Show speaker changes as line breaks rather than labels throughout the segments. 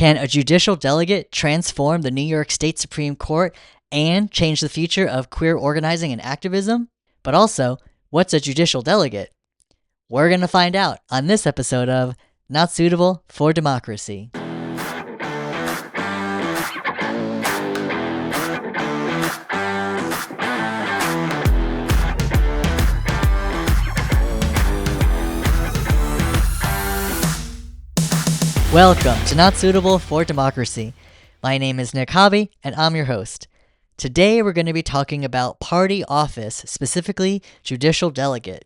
Can a judicial delegate transform the New York State Supreme Court and change the future of queer organizing and activism? But also, what's a judicial delegate? We're going to find out on this episode of Not Suitable for Democracy. Welcome to Not Suitable for Democracy. My name is Nick Hobby, and I'm your host. Today we're going to be talking about party office, specifically judicial delegate.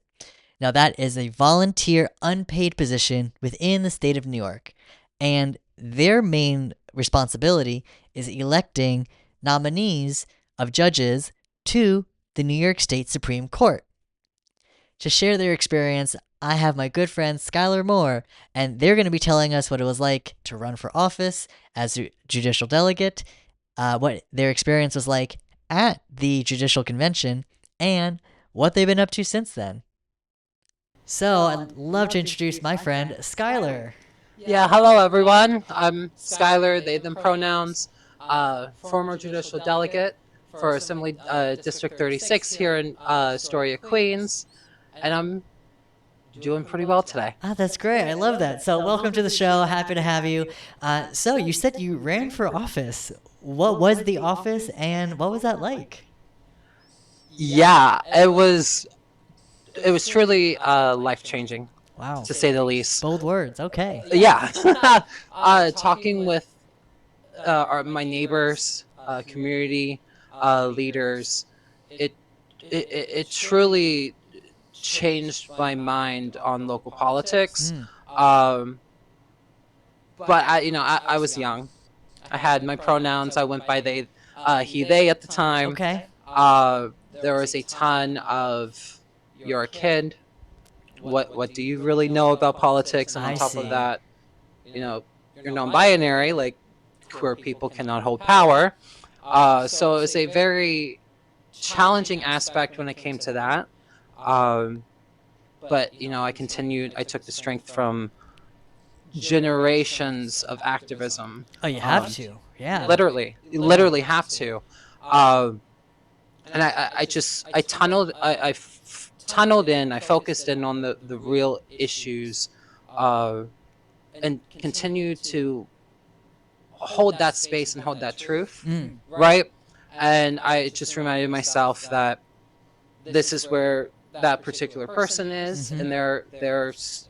Now that is a volunteer, unpaid position within the state of New York, and their main responsibility is electing nominees of judges to the New York State Supreme Court. To share their experience, I have my good friend Skylar Moore, and they're going to be telling us what it was like to run for office as a judicial delegate, what their experience was like at the judicial convention, and what they've been up to since then. So I'd love to introduce my friend Skylar.
Yeah, hello everyone. I'm Skylar, they, them pronouns, former judicial delegate for Assembly District 36 here in Astoria, Queens, and I'm doing pretty well today.
That's great. I love that. So welcome to the show. Happy to have you. So you said you ran for office. What was the office and what was that like?
Yeah, it was truly life-changing.
Wow.
To say the least.
Bold words. Okay.
Yeah. Talking with my neighbors, community leaders, it truly changed my mind on local politics. But I was young. I had my pronouns. I went by they, he, they at the time.
Okay.
There was a ton of, you're a kid. What do you really know about politics? And on top of that, you're non-binary, like queer people cannot hold power. So it was a very challenging aspect when it came to that. But I continued. I took the strength from generations of activism.
Oh, you have to, yeah.
Literally have to. And I tunneled. I tunneled in. I focused in on the real issues, and continued to hold that space and hold that truth, right? And I just reminded myself that this is where that particular person is in their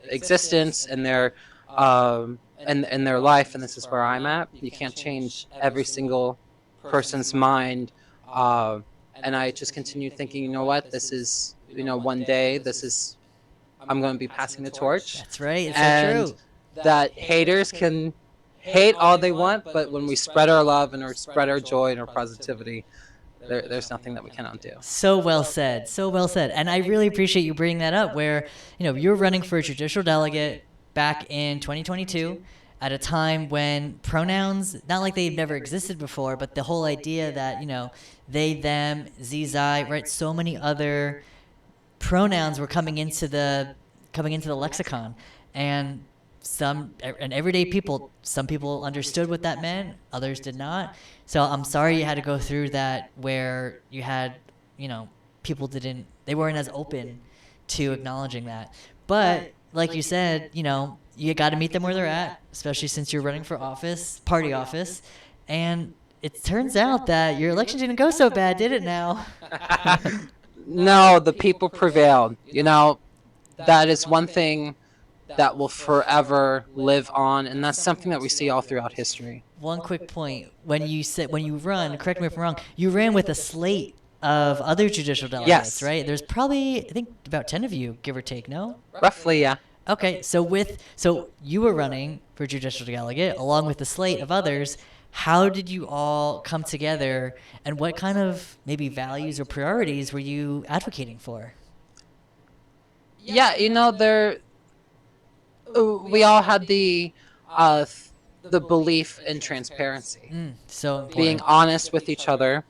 existence and their and their life, and this is where I'm at. You can't change every single person's mind, and I just continued thinking, you know what, this is one day I'm going to be passing the torch.
That's right. It's
and
so true.
That haters can hate all they want, but when we spread our love and spread our joy and our positivity, there's nothing that we cannot do.
So well said. So well said. And I really appreciate you bringing that up, where you're running for a judicial delegate back in 2022 at a time when pronouns, not like they've never existed before, but the whole idea that they, them, zai, right, so many other pronouns were coming into the lexicon, and everyday people, some people understood what that meant, others did not. So I'm sorry you had to go through that, where you had, people they weren't as open to acknowledging that. But like you said, you got to meet them where they're at, especially since you're running for office, party office. And it turns out that your election didn't go so bad, did it now?
No, the people prevailed. That is one thing that will forever live on, and that's something that we see all throughout history.
One quick point: when you run, correct me if I'm wrong, you ran with a slate of other judicial delegates,
yes.
Right? There's probably, I think, about 10 of you, give or take. No?
Roughly, yeah.
Okay, so you were running for judicial delegate along with the slate of others. How did you all come together, and what kind of maybe values or priorities were you advocating for?
Yeah, we all had the belief in transparency.
So important.
Being honest with each other.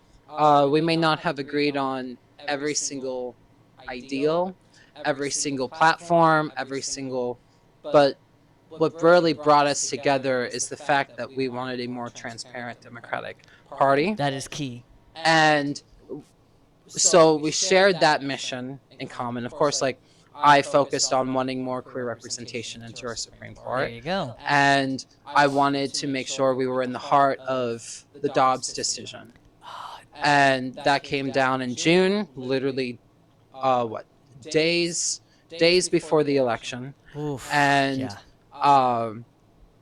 We may not have agreed on every single ideal, every single platform, but what really brought us together is the fact that we wanted a more transparent Democratic Party.
That is key.
And so we shared that mission in common. Of course, like, I focused on wanting more queer representation into our Supreme Court.
There you go.
And I wanted to make sure we were in the heart of the Dobbs decision. And that came down in June, literally, days before the election.
Oof,
And
yeah.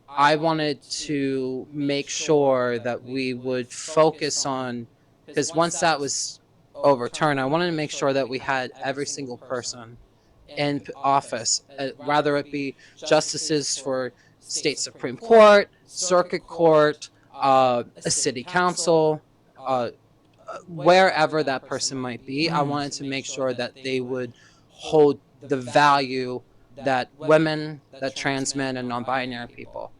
I wanted to make sure that we would focus on, because once that was overturned, I wanted to make sure that we had every single person in office, whether it be justices for state Supreme Court, circuit court, a city council, wherever that person might be. I wanted to make sure that they would hold the value that women, that trans men, and non-binary people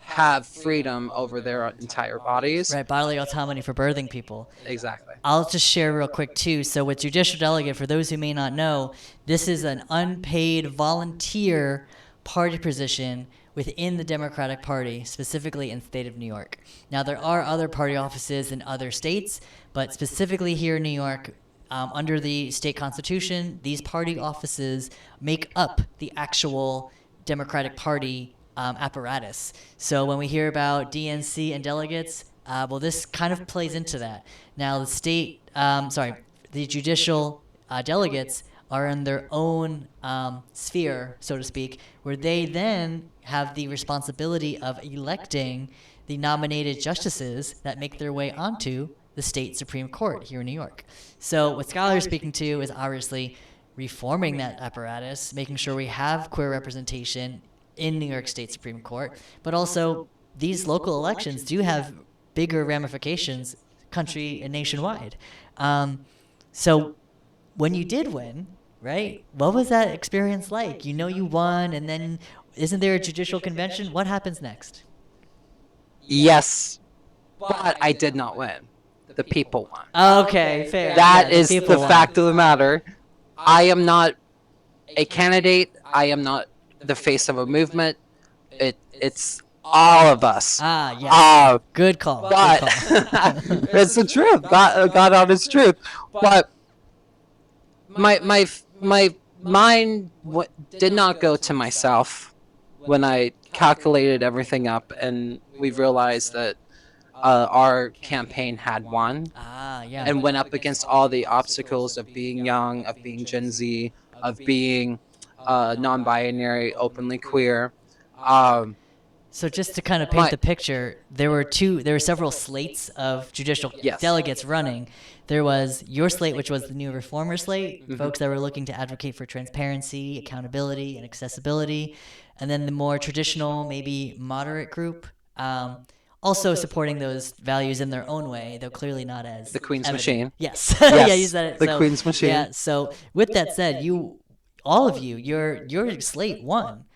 have freedom over their entire bodies.
Right, bodily autonomy for birthing people.
Exactly.
I'll just share real quick too. So with Judicial Delegate, for those who may not know, this is an unpaid volunteer party position within the Democratic Party, specifically in the state of New York. Now, there are other party offices in other states, but specifically here in New York, under the state constitution, these party offices make up the actual Democratic Party apparatus. So when we hear about DNC and delegates, well, this kind of plays into that. Now, the judicial delegates are in their own sphere, so to speak, where they then have the responsibility of electing the nominated justices that make their way onto the state Supreme Court here in New York. So what Skylar is speaking to is obviously reforming that apparatus, making sure we have queer representation in New York State Supreme Court, but also these local elections do have bigger ramifications country and nationwide. So when you did win, right, what was that experience like? You know you won, and then isn't there a judicial convention? What happens next?
Yes, but I did not win. The people won.
Okay, fair.
That
Yeah,
is the
people won.
fact of the matter. I am not a candidate. I am not the face of a movement. It's all of us.
Ah, yes. Good call.
But
Good call.
it's the truth. God honest truth. But my mind did not go to myself when I calculated everything up, and we realized that our campaign had won.
Yeah.
And went up against all the obstacles of being young, of being Gen Z, of being non-binary, openly queer.
So just to kind of paint the picture, there were several slates of judicial delegates running. There was your slate, which was the new reformer slate, folks that were looking to advocate for transparency, accountability, and accessibility. And then the more traditional, maybe moderate group, also supporting those values in their own way, though clearly not as
the Queen's
evident.
Machine.
Yes.
Yes.
Yeah, use that.
The Queen's Machine.
Yeah. So with that said, all of you, your slate won.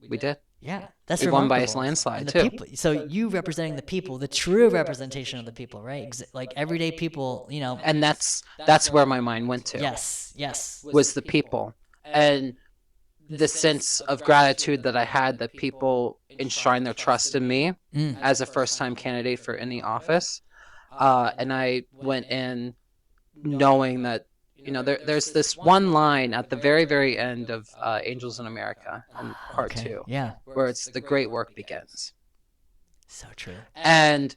We did.
Yeah, that's
we
remarkable.
won by a landslide too.
People, so you representing the people, the true representation of the people, right? Like everyday people, you know.
And that's where my mind went to.
Yes.
Was the people, and the sense of gratitude that I had that people enshrine their trust in me as a first-time candidate for any office, and I went in knowing that, you know, there's this one line at the very, very end of Angels in America in part 2, where it's "the great work begins."
So true.
And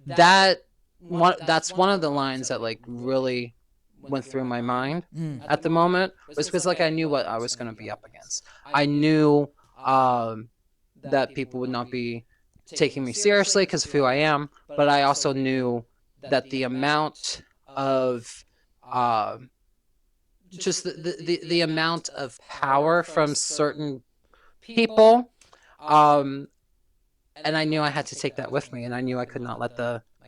that's one of the lines that like really went through my mind at the moment, was because like I knew what I was going to be up against. I knew that people would not be taking me seriously because of who I am, but I also knew that the amount of just the amount of power from certain people, and I knew I had to take that with me, and I knew I could not let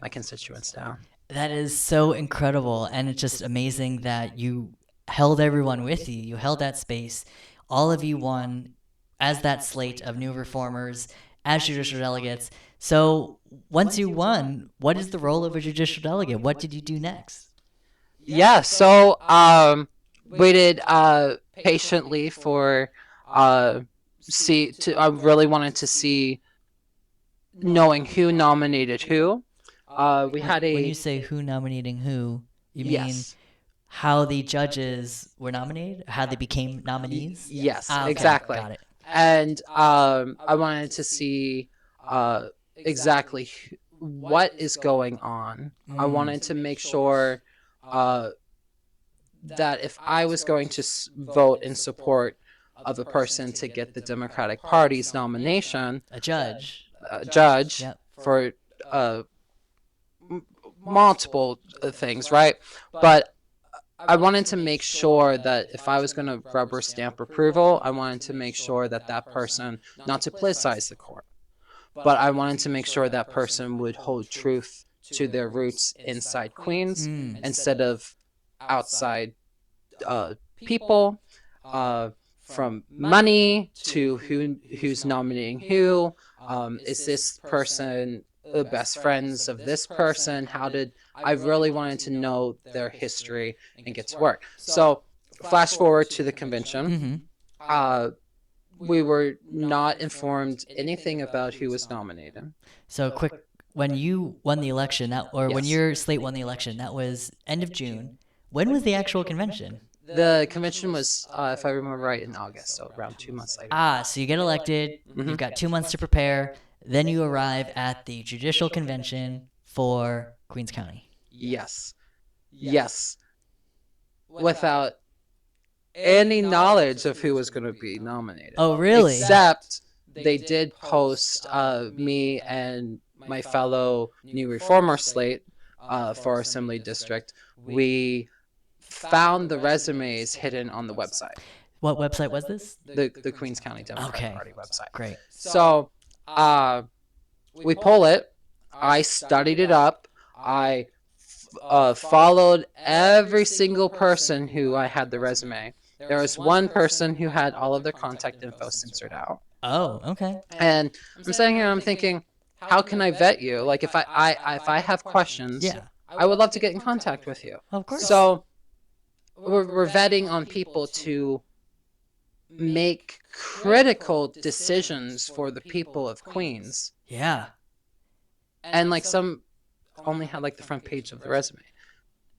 my constituents down.
That is so incredible, and it's just amazing that you held everyone with you. You held that space. All of you won as that slate of new reformers, as judicial delegates. So once you won, what is the role of a judicial delegate? What did you do next?
Yeah, so waited patiently for I really wanted to see knowing who nominated who. We had
When you say who nominating who, you mean how the judges were nominated, how they became nominees?
Yes,
Okay.
exactly.
Got it.
And I wanted to see exactly what is going on. I wanted to make sure that if I was going to vote in support of a person to get the Democratic Party's nomination,
A judge. Yep.
for multiple things, right? But I wanted to make sure that if I was going to rubber stamp approval, I wanted to make sure that that person, not to politicize the court, but I wanted to make sure that person would hold truth to their roots inside Queens instead of outside people, from money to who's nominating who. Is this person the best friends of this person? I really wanted to know their history and get to work. So flash forward to the convention. We were not informed anything about who was nominated.
So quick, when you won the election, when your slate won the election, that was end of June. When was the actual convention?
The convention was, if I remember right, in August, so around 2 months later.
So you get elected, you've got 2 months to prepare, then you arrive at the judicial convention for Queens County.
Yes. Without any knowledge of who was going to be nominated.
Oh, really?
Except they did post me and my fellow New Reformer slate for our Assembly District. We found the resumes hidden on the website.
What website was this?
The Queens County Democratic Party website.
Great.
So we pull it. I studied it up. I followed every single person who I had the resume. There was one person who had all of their contact info censored out.
Oh, okay.
And I'm sitting here and I'm thinking, how can I vet you? Like if I have questions, I would love to get in contact with you.
Of course.
So we're vetting on people to make critical decisions for the people of Queens.
Yeah.
And like some only had like the front page of the resume,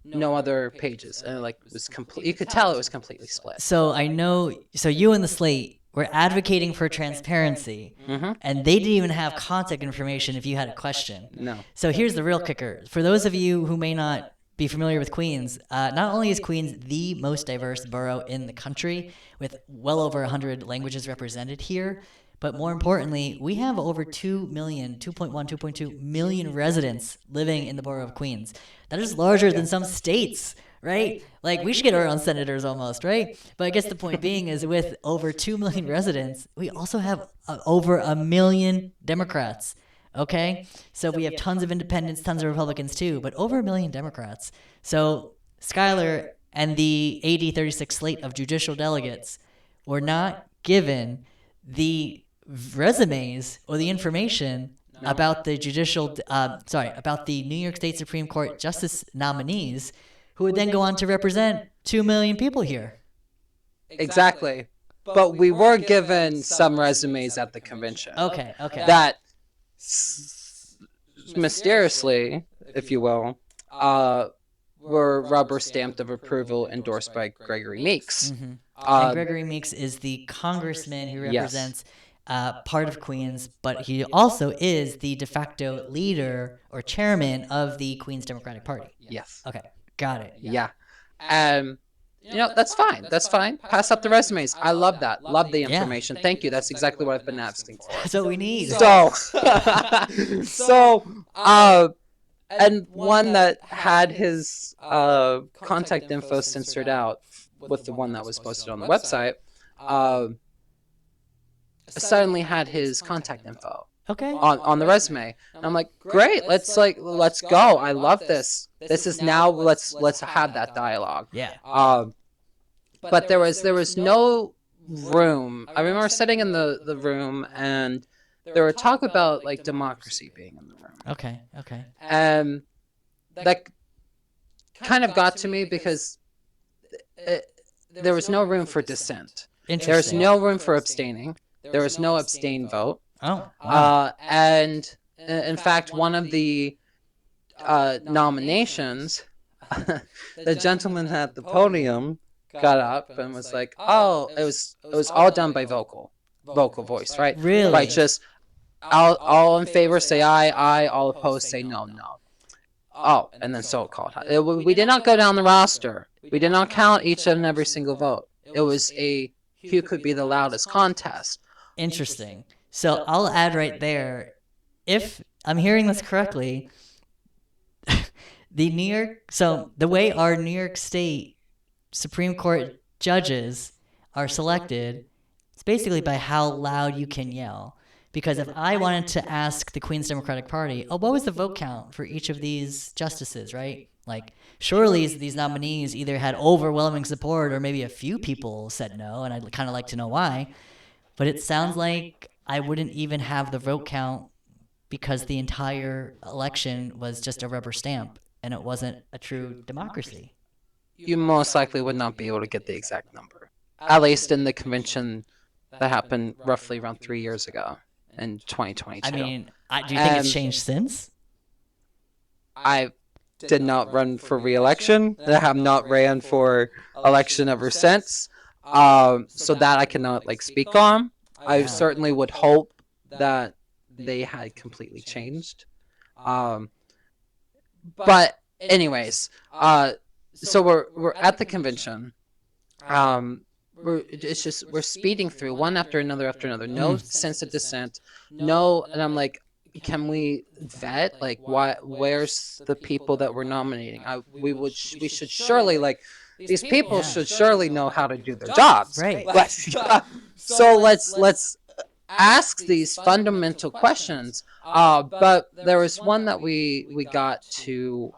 no other pages, and like it was complete. You could tell it was completely split.
So I know. So you and the slate were advocating for transparency, and they didn't even have contact information if you had a question.
No.
So here's the real kicker: for those of you who may not be familiar with Queens, not only is Queens the most diverse borough in the country, with well over 100 languages represented here, but more importantly, we have over 2.2 million residents living in the borough of Queens. That is larger than some states, right? Like, we should get our own senators almost, right? But I guess the point being is with over 2 million residents, we also have over 1 million Democrats. Okay, so we have tons of independents, tons of Republicans too, but over 1 million Democrats. So Skylar and the AD 36 slate of judicial delegates were not given the resumes or the information about the about the New York State Supreme Court justice nominees, who would then go on to represent 2 million people here.
Exactly, but we were given some resumes at the convention.
Okay.
That mysteriously, if you will, were rubber stamped of approval endorsed by Gregory Meeks.
And Gregory Meeks is the congressman who represents part of Queens, but he also is the de facto leader or chairman of the Queens Democratic Party.
Yes.
Okay, got it.
Yeah. That's fine. Pass up the resumes. I love that. Love the information. Thank you. That's exactly what I've been asking for.
That's what we need.
And one that had his contact info censored out with the one that was posted on the website, suddenly had his contact info on the resume. And I'm like, great, let's go. I love this. This is now, let's have that dialogue.
Yeah.
But there was no room. I remember sitting in the room, and there were talk about like democracy being in the room.
Okay.
And that kind of got to me because there was no room for dissent. There was no room for abstaining. There was no abstain vote.
Oh, wow.
And in fact, one of the nominations, the gentleman at the podium got up and was like, "Oh, it was all done by vocal voice, right?
Really?
Right, just all in favor say aye, aye. All opposed say no, no. Oh, and then so-called. We did not go down the roster. We did not count each and every single vote. It was a who could be the loudest contest.
Interesting. So I'll add right there, if I'm hearing this correctly, the way our New York State Supreme Court judges are selected, it's basically by how loud you can yell. Because if I wanted to ask the Queen's Democratic Party, oh, what was the vote count for each of these justices, right? Like, surely these nominees either had overwhelming support or maybe a few people said no, and I'd kind of like to know why. But it sounds like I wouldn't even have the vote count because the entire election was just a rubber stamp and it wasn't a true democracy.
You most likely would not be able to get the exact number, at least in the convention that happened roughly around 3 years ago in 2022.
I mean, do you think it's changed since?
I did not run for re-election. I have not ran for election ever since. So that I cannot speak on. I certainly would hope that they had completely changed. But anyways, so we're at the convention. We're speeding through one after another. No sense of dissent. No, and I'm like, can we vet where's the people that we're nominating? We should surely these people should surely know how to do their jobs.
Right.
So let's ask these fundamental questions. But there was one that we got to.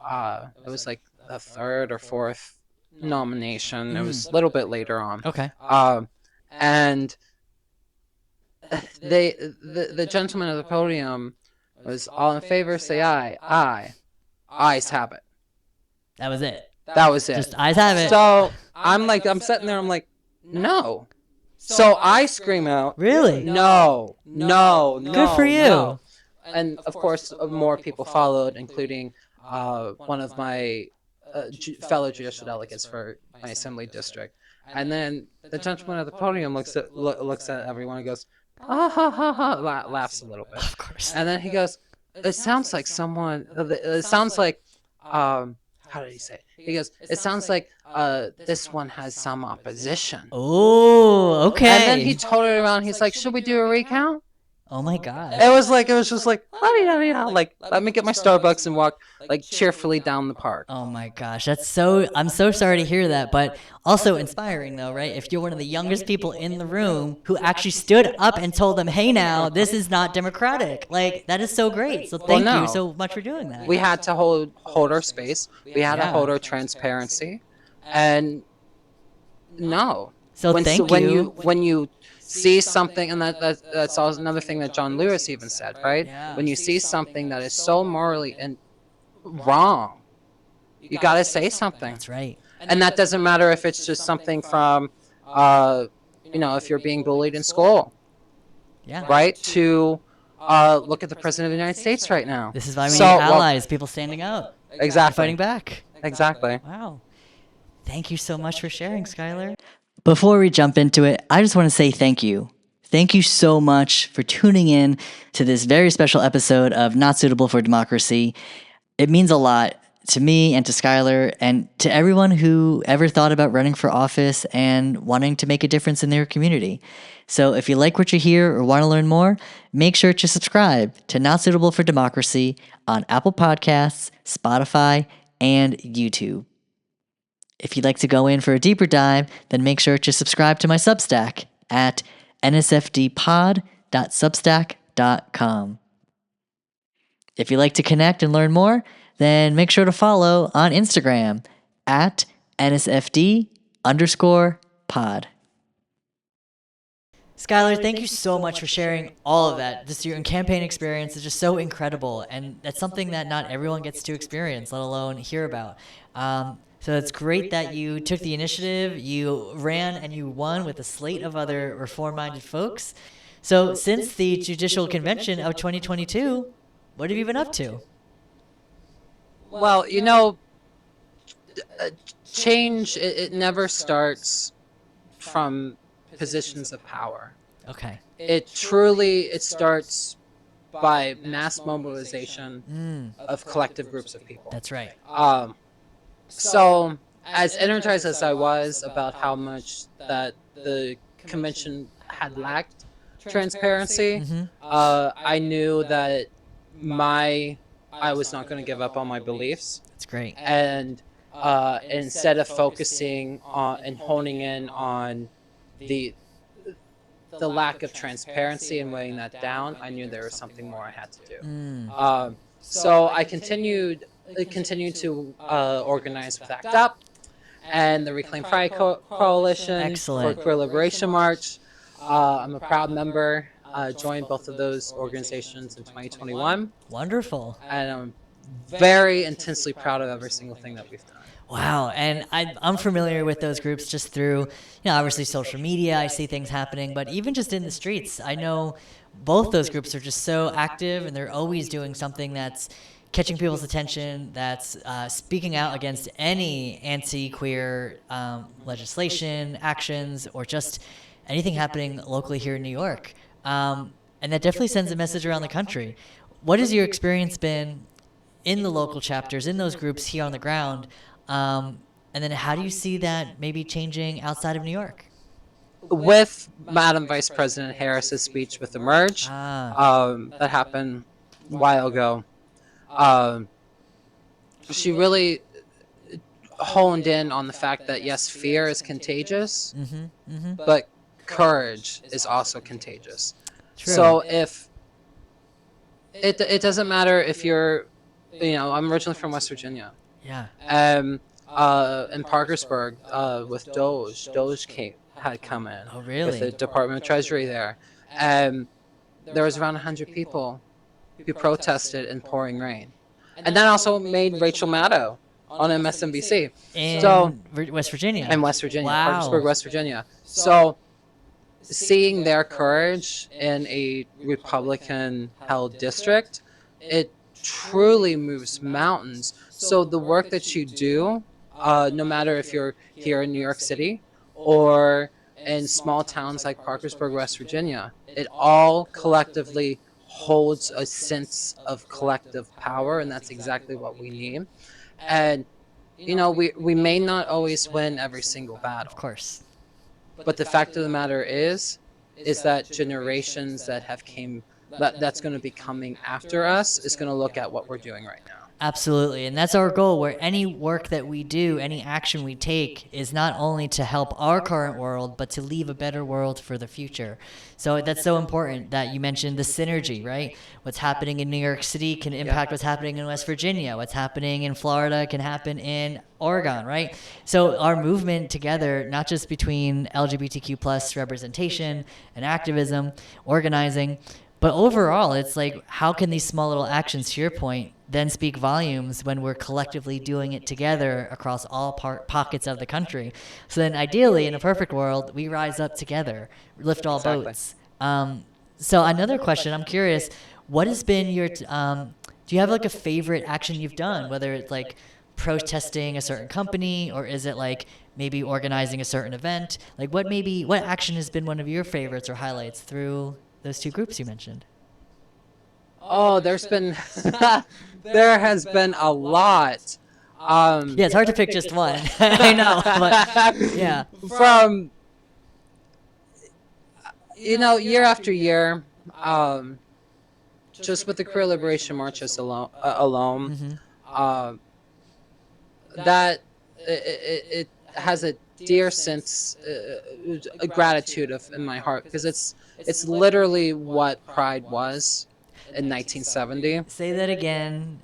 It was like the third or fourth nomination. It was a little bit later on.
Okay.
And the gentleman at the podium was all in favor. Say aye, aye. Ayes have it.
That was it.
That was it.
Just ayes have it.
So I'm sitting there. I'm like, no. So I scream out,
really?
No.
Good for you.
No. And of course, more people followed, including one of my fellow judicial delegates for my assembly district. And then the gentleman at the podium looks at everyone and goes, ha ha ha ha, laughs a little bit.
Of course.
And then he goes, it sounds like someone. It sounds like how did he say it? He goes, it sounds like this one has some opposition.
Oh, okay.
And then he turned it around. He's like, should we do a recount?
Oh my God.
It was just like, let me get my Starbucks and walk cheerfully down the park.
Oh my gosh, I'm so sorry to hear that, but also inspiring though, right? If you're one of the youngest people in the room who actually stood up and told them, hey now, this is not democratic. That is so great. So thank you so much for doing that.
We had to hold our space. We had to hold our transparency. And no.
So
When you see something, and that's also another thing that John Lewis even said, right?
Yeah.
When you see something that is so morally wrong, you got to say something.
That's right.
And that doesn't matter if it's just something from, if you're being bullied in school,
yeah,
right? To look at the President of the United States right now.
This is why we need allies, people standing up,
exactly,
fighting back.
Exactly.
Wow. Thank you so much for sharing, Skylar. Before we jump into it, I just want to say thank you. Thank you so much for tuning in to this very special episode of Not Suitable for Democracy. It means a lot to me and to Skylar and to everyone who ever thought about running for office and wanting to make a difference in their community. So if you like what you hear or want to learn more, make sure to subscribe to Not Suitable for Democracy on Apple Podcasts, Spotify, and YouTube. If you'd like to go in for a deeper dive, then make sure to subscribe to my Substack at nsfdpod.substack.com. If you'd like to connect and learn more, then make sure to follow on Instagram at nsfd_pod. Skylar, thank you so much for sharing all of that. Just your campaign experience is just so incredible, and that's something that not everyone gets to experience, let alone hear about. So it's great that you took the initiative, you ran, and you won with a slate of other reform-minded folks. So since the Judicial Convention of 2022, what have you been up to?
Well, change, it never starts from positions of power.
Okay.
It starts by mass mobilization of collective groups of people.
That's right.
So as energized as I was about how much that the convention had lacked transparency, I knew that I was not going to give up on my beliefs.
That's great.
And instead of focusing on and honing in on the lack of transparency and weighing that down, I knew there was something more I had to do. So I continued to organize with ACT UP and the Reclaim Pride Coalition.
Excellent.
For Queer Liberation March. I'm a proud member. Joined both of those organizations in 2021.
Wonderful.
And I'm very intensely proud of every single thing that we've done.
Wow, and I'm familiar with those groups just through, obviously social media. I see things happening, but even just in the streets, I know both those groups are just so active, and they're always doing something that's catching people's attention, that's speaking out against any anti-queer legislation, actions, or just anything happening locally here in New York. And that definitely sends a message around the country. What has your experience been in the local chapters, in those groups here on the ground? And then how do you see that maybe changing outside of New York?
With Madam Vice President Harris's speech with Emerge, that happened a while ago, she really honed in on the fact that, yes, fear is contagious, but courage is also contagious.
True.
So if it doesn't matter if you're, I'm originally from West Virginia.
Yeah.
In Parkersburg, with Doge had come in.
Oh, really?
With the Department of Treasury there. There was around 100 people who protested in pouring rain. And that also made Rachel Maddow on MSNBC.
In West Virginia?
In West Virginia.
Wow.
Parkersburg, West Virginia. So seeing their courage in a Republican-held district, it truly moves mountains. So the work that you do, no matter if you're here in New York City or in small towns like Parkersburg, West Virginia, it all collectively holds a sense of collective power, and that's exactly what we need. And, we may not always win every single battle.
Of course.
But the fact of the matter is that generations that's going to be coming after us is going to look at what we're doing right now.
Absolutely. And that's our goal, where any work that we do, any action we take is not only to help our current world, but to leave a better world for the future. So that's so important that you mentioned the synergy, right? What's happening in New York City can impact what's happening in West Virginia. What's happening in Florida can happen in Oregon, right? So our movement together, not just between LGBTQ plus representation and activism, organizing, but overall, it's like, how can these small little actions, to your point, then speak volumes when we're collectively doing it together across all pockets of the country? So then ideally, in a perfect world, we rise up together, lift all boats. So another question, I'm curious, what has been your, do you have like a favorite action you've done, whether it's like protesting a certain company, or is it like maybe organizing a certain event? Like what action has been one of your favorites or highlights through those two groups you mentioned?
Oh, there has been a lot.
Yeah, it's hard to pick just one. I know, but yeah.
From, year after year, just with the Queer Liberation Marches alone, that it has a dear sense, a gratitude in my heart, because it's literally what Pride was in 1970.
Say that again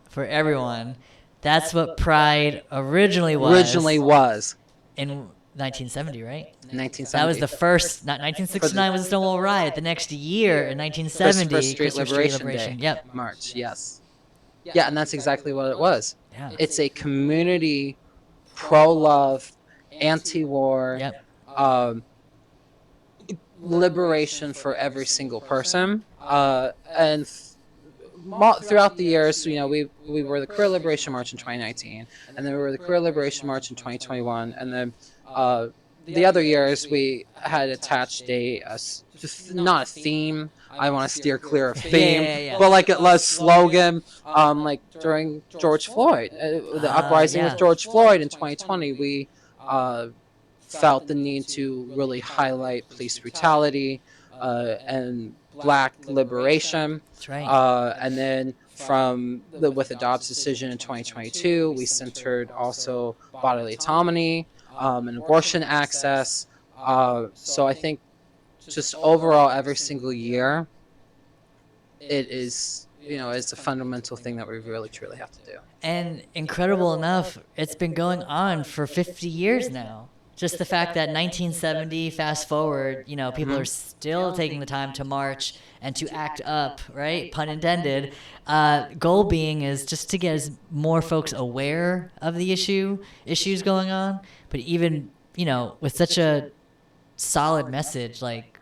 for everyone. That's what Pride originally was. In 1970, right?
1970.
That was the first, not 1969 was the Stonewall Riot. The next year, in 1970,
Christopher Street Liberation Day.
Yep.
March, yes. Yeah, and that's exactly what it was.
Yeah.
It's a community, pro-love, anti-war, liberation for every single person. And throughout the years, we were the Queer Liberation March in 2019, and then we were the Queer Liberation March in 2021, and then the other years we had attached just not a theme. I want to steer clear of theme,
Yeah.
but like a slogan. Like during George Floyd, the uprising with George Floyd in 2020, we felt the need to really highlight police brutality and Black liberation.
That's right.
And then with the Dobbs decision in 2022, we centered also bodily autonomy and abortion access. So I think just overall, every single year, it is, it's a fundamental thing that we really truly have to do.
And incredible enough, it's been going on for 50 years now. Just the fact that 1970, fast forward, people are still taking the time to march and to act up, right? Pun intended. Goal being is just to get more folks aware of the issues going on. But even, with such a solid message like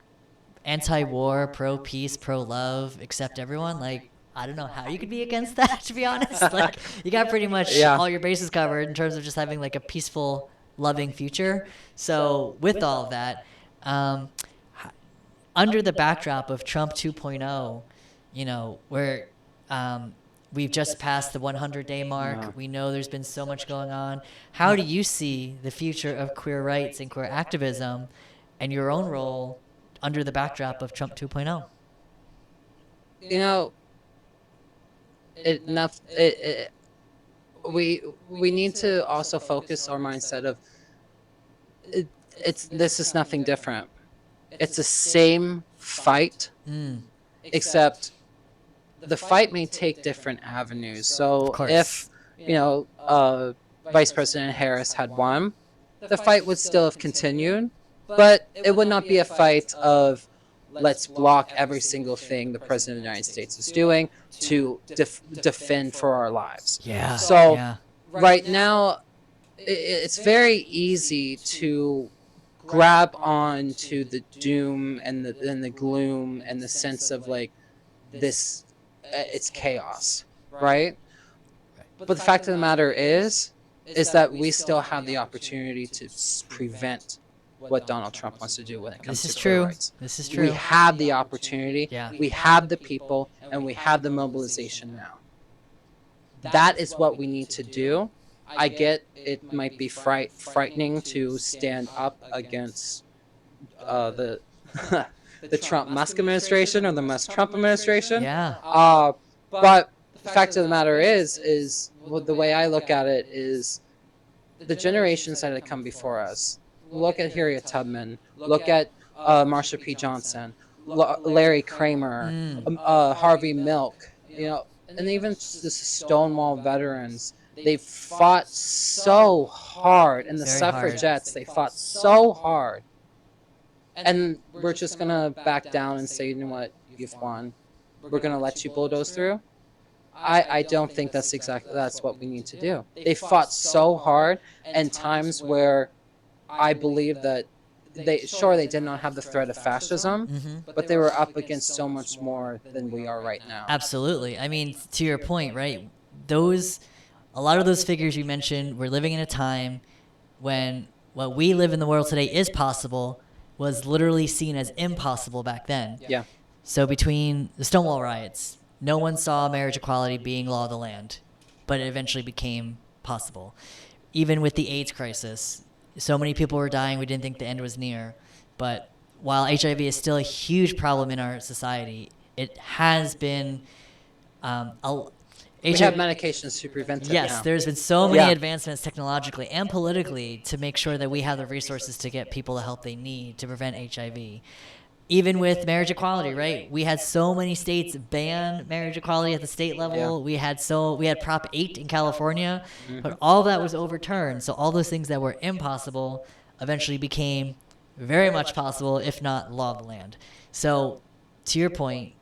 anti-war, pro-peace, pro-love, accept everyone, like, I don't know how you could be against that, to be honest. Like, you got pretty much all your bases covered in terms of just having like a peaceful, loving future. So with all of that, under the backdrop of Trump 2.0, where we've just passed the 100-day mark, we know there's been so much going on. How do you see the future of queer rights and queer activism and your own role under the backdrop of Trump 2.0?
We need to also focus our mindset of this is nothing different. It's the same fight, except the fight may take different avenues. So if Vice President Harris had won, the fight would still have continued, but it would not be a fight of let's block every single thing the President of the United States is doing to defend for our lives.
Yeah.
So right now, it's very easy to grab on to the doom and the gloom and the sense of like this, it's chaos, right? But the fact of the matter is that we still have the opportunity to prevent what Donald Trump wants to do when it comes to queer rights.
This is true.
We have the opportunity, we have the people, and we have the mobilization now. That is what we need to do. I get it might be frightening to stand up against the Trump-Musk administration or the Musk-Trump administration.
Yeah.
But the fact of the matter is the way I look at it is the generations that have come before us. Look at Harriet Tubman. Look at Marsha P. Johnson, Larry Kramer, Harvey Milk. And even just the Stonewall veterans. They fought so hard, and the suffragettes. They fought so hard, and we're just gonna back down and say, you know what, you've won. We're gonna let you bulldoze through. I don't think that's what we need to do. They fought so hard, and times where I believe that they did not have the threat of fascism, but they were up against so much more than we are right now.
Absolutely. I mean, to your point, right? A lot of those figures you mentioned, we're living in a time when what we live in the world today is possible was literally seen as impossible back then.
Yeah.
So between the Stonewall riots, no one saw marriage equality being law of the land, but it eventually became possible. Even with the AIDS crisis, so many people were dying, we didn't think the end was near. But while HIV is still a huge problem in our society, it has been
we have medications to prevent it
Yes,
now.
there's been so many advancements technologically and politically to make sure that we have the resources to get people the help they need to prevent HIV. Even with marriage equality, right? We had so many states ban marriage equality at the state level.
Yeah.
We had Prop 8 in California, but all that was overturned. So all those things that were impossible eventually became very much possible, if not law of the land. So to your point,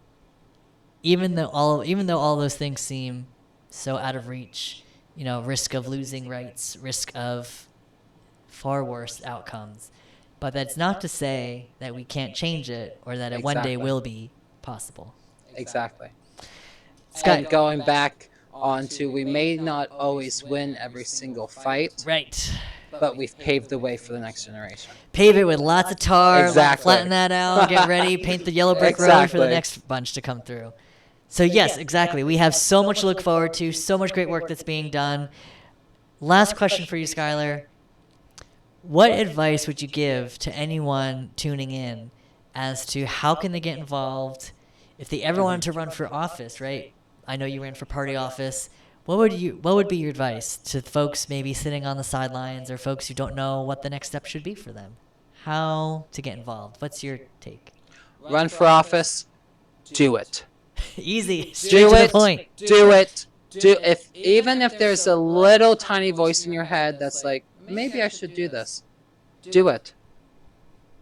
even though all those things seem so out of reach, risk of losing rights, risk of far worse outcomes, But that's not to say that we can't change it or that it one day will be possible.
Exactly.
Scott,
And going back on to, we may not always win every single fight,
right.
but we've paved the way for the next generation.
Pave it with lots of tar,
Exactly.
flatten that out, get ready, paint the yellow brick road for the next bunch to come through. So yes, exactly. We have so much to look forward to, so much great work that's being done. Last question for you, Skylar. What advice would you give to anyone tuning in as to how can they get involved if they ever wanted to run for office, right? I know you ran for party office. What would be your advice to folks maybe sitting on the sidelines or folks who don't know what the next step should be for them? How to get involved? What's your take?
Run for office. Do it.
Easy. Straight to the point.
Do it. Even if there's a little tiny voice in your head that's like, maybe I should do this. Do it.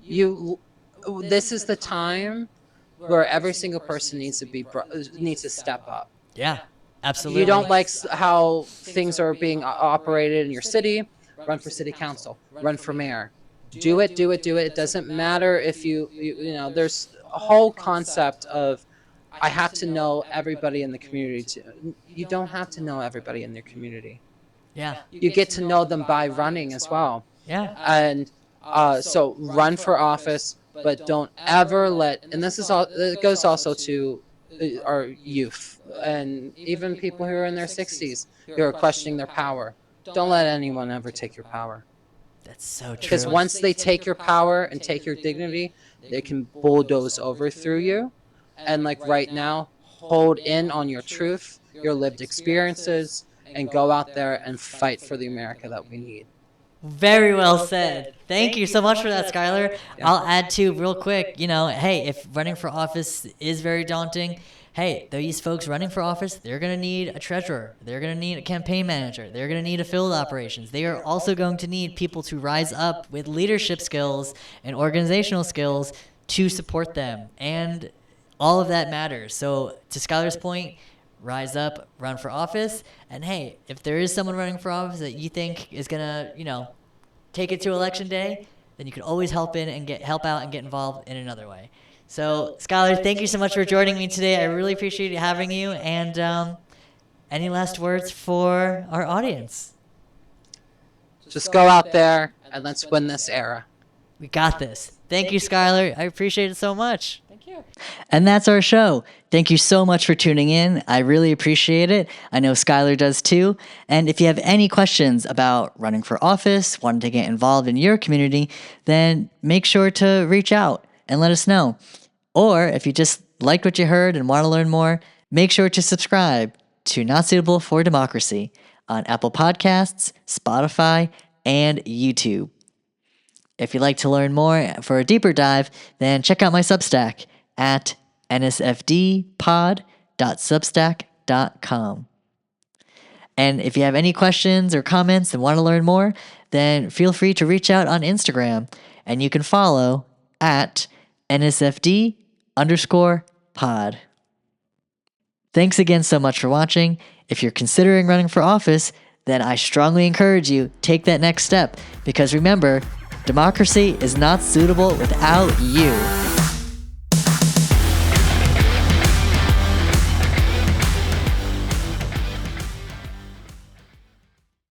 This is the time where every single person needs to step up.
Yeah, absolutely.
You don't like how things are being operated in your city? Run for city council. Run for mayor. Do it. It doesn't matter if you know, there's a whole concept of I have to know everybody in the community. You don't have to know everybody in their community.
Yeah.
You get to know them by running as well.
Yeah.
And so run for office, but don't ever and this is all, it goes also to our youth and even people who are in their 60s who are questioning their power. Don't let anyone ever take your power.
That's so true.
Because once they take your power and take your dignity, they can bulldoze over through you. And like right now, hold in on your truth, your lived experiences, and go out there and fight for the America that we need.
Very well said. Thank you so much for that, Skylar. I'll add to real quick, hey, if running for office is very daunting, hey, these folks running for office, they're going to need a treasurer. They're going to need a campaign manager. They're going to need a field operations. They are also going to need people to rise up with leadership skills and organizational skills to support them. And all of that matters. So to Skylar's point, rise up, run for office, and hey, if there is someone running for office that you think is gonna, take it to election day, then you can always help out and get involved in another way. So Skylar, thank you so much for joining me today. I really appreciate having you. And any last words for our audience?
Just go out there and let's win this era.
We got this. Thank you, Skylar. I appreciate it so much. And that's our show. Thank you so much for tuning in. I really appreciate it. I know Skylar does too. And if you have any questions about running for office, wanting to get involved in your community, then make sure to reach out and let us know. Or if you just liked what you heard and want to learn more, make sure to subscribe to Not Suitable for Democracy on Apple Podcasts, Spotify, and YouTube. If you'd like to learn more for a deeper dive, then check out my Substack at nsfdpod.substack.com. And if you have any questions or comments and want to learn more, then feel free to reach out on Instagram, and you can follow at nsfd_pod. Thanks again so much for watching. If you're considering running for office, then I strongly encourage you, take that next step, because remember, democracy is not suitable without you.